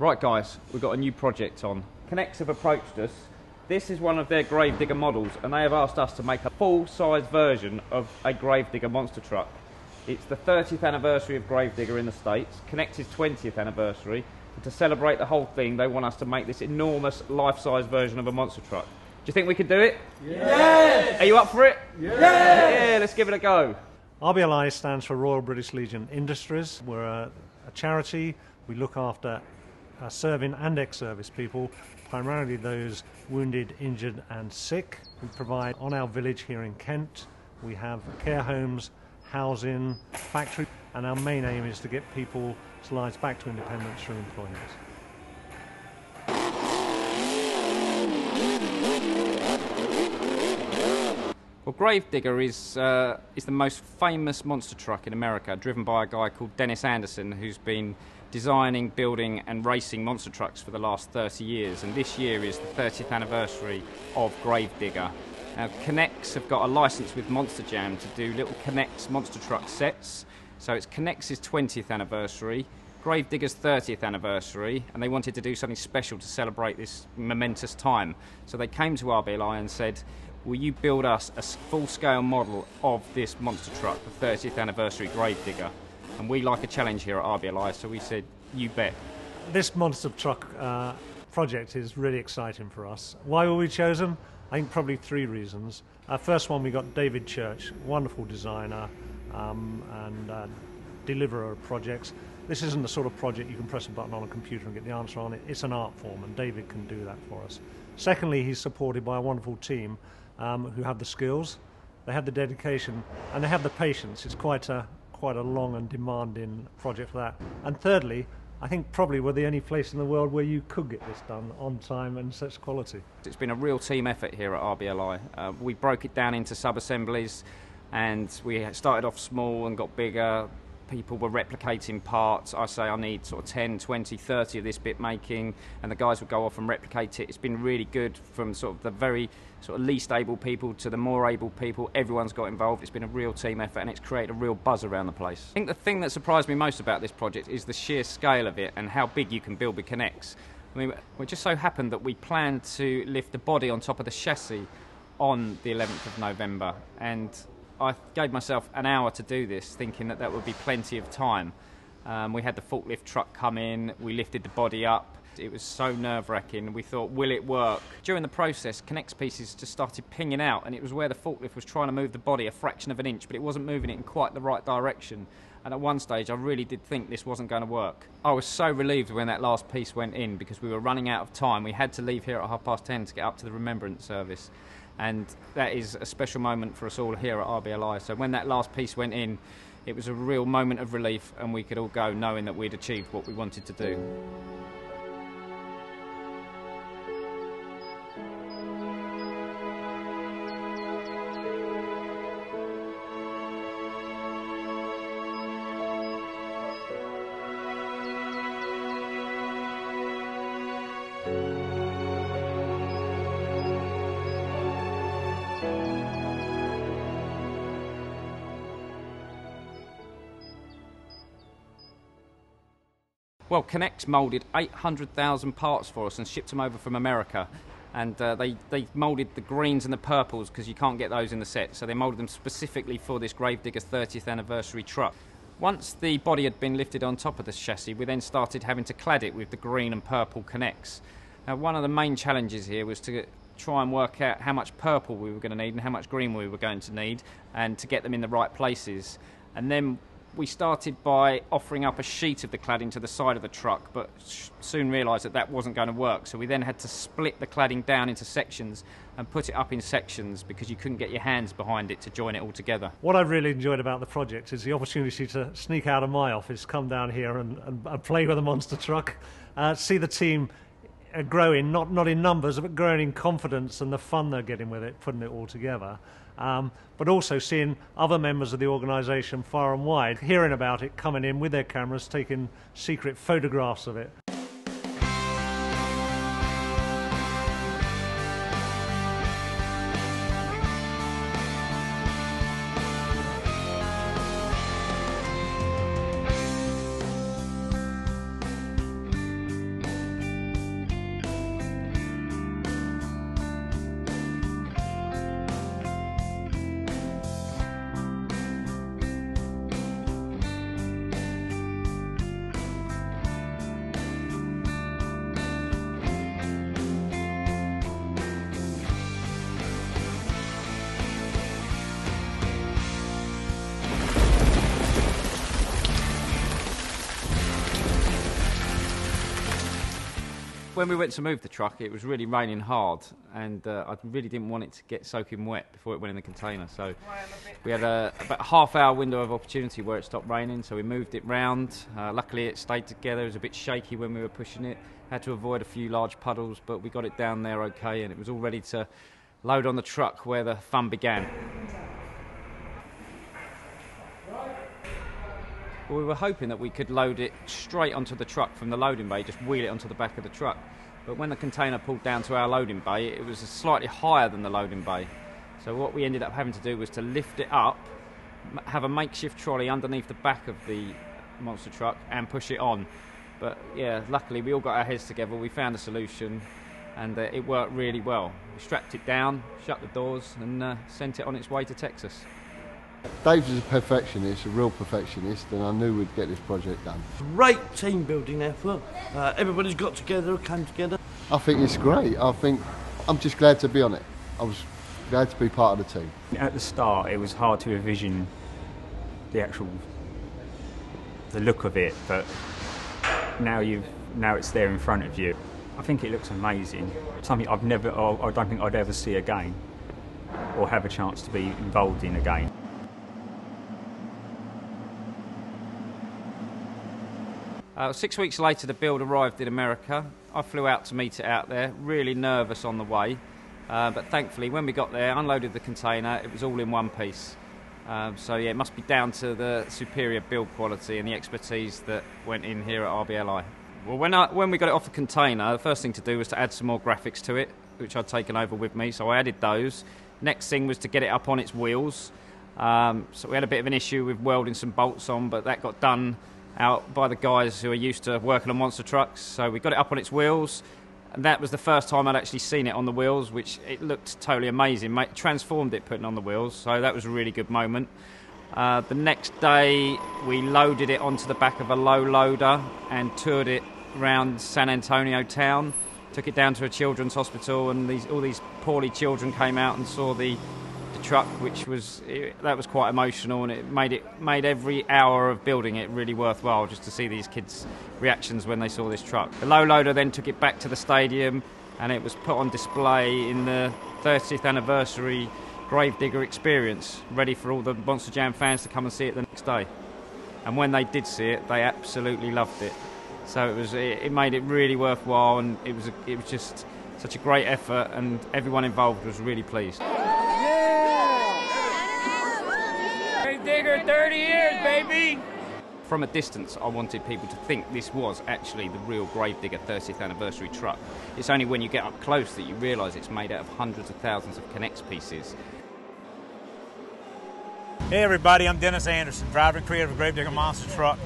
Right guys, we've got a new project on. NEX have approached us. This is one of their Gravedigger models and they have asked us to make a full-size version of a Gravedigger monster truck. It's the 30th anniversary of Gravedigger in the States, NEX's 20th anniversary, and to celebrate the whole thing they want us to make this enormous life-size version of a monster truck. Do you think we could do it? Yes! Are you up for it? Yes! Yeah, let's give it a go. RBLI stands for Royal British Legion Industries. We're a charity. We look after serving and ex-service people, primarily those wounded, injured and sick. We provide on our village here in Kent. We have care homes, housing, factory, and our main aim is to get people's lives back to independence through employment. Well, Gravedigger is the most famous monster truck in America, driven by a guy called Dennis Anderson, who's been designing, building and racing monster trucks for the last 30 years. And this year is the 30th anniversary of Gravedigger. Now, NEX have got a license with Monster Jam to do little NEX monster truck sets. So it's NEX's 20th anniversary, Gravedigger's 30th anniversary, and they wanted to do something special to celebrate this momentous time. So they came to RBLI and said, will you build us a full-scale model of this monster truck, the 30th anniversary Gravedigger? And we like a challenge here at RBLI, so we said, you bet. This monster truck project is really exciting for us. Why were we chosen? I think probably three reasons. First one, we got David Church, wonderful designer and deliverer of projects. This isn't the sort of project you can press a button on a computer and get the answer on it. It's an art form, and David can do that for us. Secondly, he's supported by a wonderful team who have the skills, they have the dedication, and they have the patience. It's quite a long and demanding project for that. And thirdly, I think probably we're the only place in the world where you could get this done on time and such quality. It's been a real team effort here at RBLI. We broke it down into sub-assemblies and we started off small and got bigger. People were replicating parts. I say I need sort of 10, 20, 30 of this bit making, and the guys would go off and replicate it. It's been really good from sort of the very sort of least able people to the more able people. Everyone's got involved. It's been a real team effort and it's created a real buzz around the place. I think the thing that surprised me most about this project is the sheer scale of it and how big you can build with NEX. I mean, it just so happened that we planned to lift the body on top of the chassis on the 11th of November, and I gave myself an hour to do this, thinking that would be plenty of time. We had the forklift truck come in, we lifted the body up. It was so nerve-wracking. We thought, will it work? During the process, NEX pieces just started pinging out, and it was where the forklift was trying to move the body a fraction of an inch, but it wasn't moving it in quite the right direction. And at one stage, I really did think this wasn't going to work. I was so relieved when that last piece went in because we were running out of time. We had to leave here at 10:30 to get up to the remembrance service. And that is a special moment for us all here at RBLI. So when that last piece went in, it was a real moment of relief, and we could all go knowing that we'd achieved what we wanted to do. Well, NEX moulded 800,000 parts for us and shipped them over from America. And they moulded the greens and the purples because you can't get those in the set. So they moulded them specifically for this Gravedigger 30th anniversary truck. Once the body had been lifted on top of the chassis, we then started having to clad it with the green and purple NEX. Now, one of the main challenges here was to try and work out how much purple we were going to need and how much green we were going to need, and to get them in the right places. And then we started by offering up a sheet of the cladding to the side of the truck, but soon realised that that wasn't going to work. So we then had to split the cladding down into sections and put it up in sections because you couldn't get your hands behind it to join it all together. What I've really enjoyed about the project is the opportunity to sneak out of my office, come down here and play with a monster truck, see the team growing, not in numbers, but growing in confidence and the fun they're getting with it, putting it all together. But also seeing other members of the organisation far and wide, hearing about it, coming in with their cameras, taking secret photographs of it. When we went to move the truck, it was really raining hard, and I really didn't want it to get soaking wet before it went in the container. So we had about a half-hour window of opportunity where it stopped raining, so we moved it round. Luckily, it stayed together. It was a bit shaky when we were pushing it. Had to avoid a few large puddles, but we got it down there okay, and it was all ready to load on the truck where the fun began. We were hoping that we could load it straight onto the truck from the loading bay, just wheel it onto the back of the truck. But when the container pulled down to our loading bay, it was slightly higher than the loading bay. So what we ended up having to do was to lift it up, have a makeshift trolley underneath the back of the monster truck and push it on. But yeah, luckily we all got our heads together, we found a solution, and it worked really well. We strapped it down, shut the doors, and sent it on its way to Texas. Dave's a perfectionist, a real perfectionist, and I knew we'd get this project done. Great team building effort. Everybody's got together, came together. I think it's great. I'm just glad to be on it. I was glad to be part of the team. At the start, it was hard to envision the look of it, but now it's there in front of you. I think it looks amazing. Something I don't think I'd ever see again, or have a chance to be involved in again. 6 weeks later, the build arrived in America. I flew out to meet it out there, really nervous on the way. But thankfully, when we got there, unloaded the container, it was all in one piece. So yeah, it must be down to the superior build quality and the expertise that went in here at RBLI. Well, when we got it off the container, the first thing to do was to add some more graphics to it, which I'd taken over with me, so I added those. Next thing was to get it up on its wheels. So we had a bit of an issue with welding some bolts on, but that got done out by the guys who are used to working on monster trucks. So we got it up on its wheels, and that was the first time I'd actually seen it on the wheels, which it looked totally amazing. Transformed it putting on the wheels, so that was a really good moment. The next day we loaded it onto the back of a low loader and toured it around San Antonio town, took it down to a children's hospital, and all these poorly children came out and saw the truck, that was quite emotional, and it made every hour of building it really worthwhile, just to see these kids' reactions when they saw this truck. The low loader then took it back to the stadium, and it was put on display in the 30th anniversary Gravedigger experience, ready for all the Monster Jam fans to come and see it the next day. And when they did see it, they absolutely loved it. So it made it really worthwhile, and it was just such a great effort, and everyone involved was really pleased. Digger, 30 years, baby! From a distance, I wanted people to think this was actually the real Gravedigger 30th anniversary truck. It's only when you get up close that you realise it's made out of hundreds of thousands of Connects pieces. Hey everybody, I'm Dennis Anderson, driver and creator of Gravedigger Monster Truck.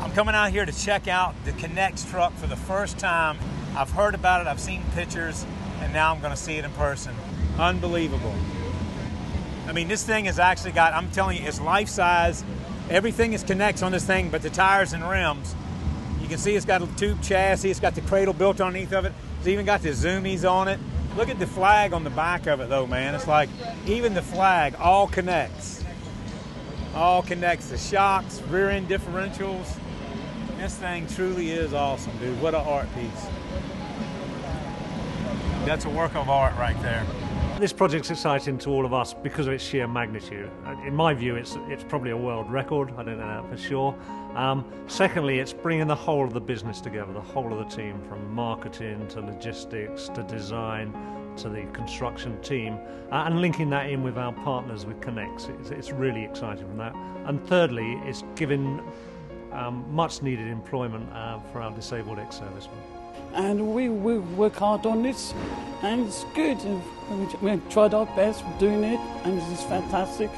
I'm coming out here to check out the Connects truck for the first time. I've heard about it, I've seen pictures, and now I'm going to see it in person. Unbelievable. I mean, this thing has actually got, I'm telling you, it's life-size. Everything is Connects on this thing, but the tires and rims. You can see it's got a tube chassis, it's got the cradle built underneath of it. It's even got the zoomies on it. Look at the flag on the back of it though, man. It's like, even the flag, all Connects. All Connects, the shocks, rear end differentials. This thing truly is awesome, dude. What an art piece. That's a work of art right there. This project's exciting to all of us because of its sheer magnitude. In my view, it's probably a world record. I don't know that for sure. Secondly, it's bringing the whole of the business together, the whole of the team, from marketing to logistics to design to the construction team, and linking that in with our partners with Connects. It's really exciting from that. And thirdly, it's giving much needed employment for our disabled ex-servicemen. And we work hard on this, and it's good. We tried our best doing it, and this is fantastic.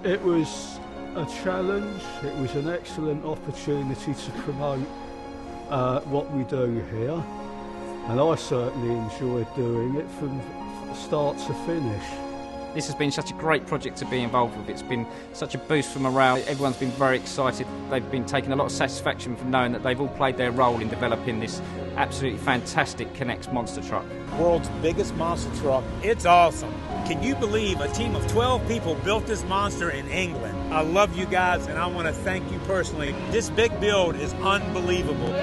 It was a challenge. It was an excellent opportunity to promote what we do here, and I certainly enjoyed doing it from start to finish. This has been such a great project to be involved with. It's been such a boost for morale. Everyone's been very excited. They've been taking a lot of satisfaction from knowing that they've all played their role in developing this absolutely fantastic Connects monster truck. World's biggest monster truck. It's awesome. Can you believe a team of 12 people built this monster in England? I love you guys, and I want to thank you personally. This big build is unbelievable.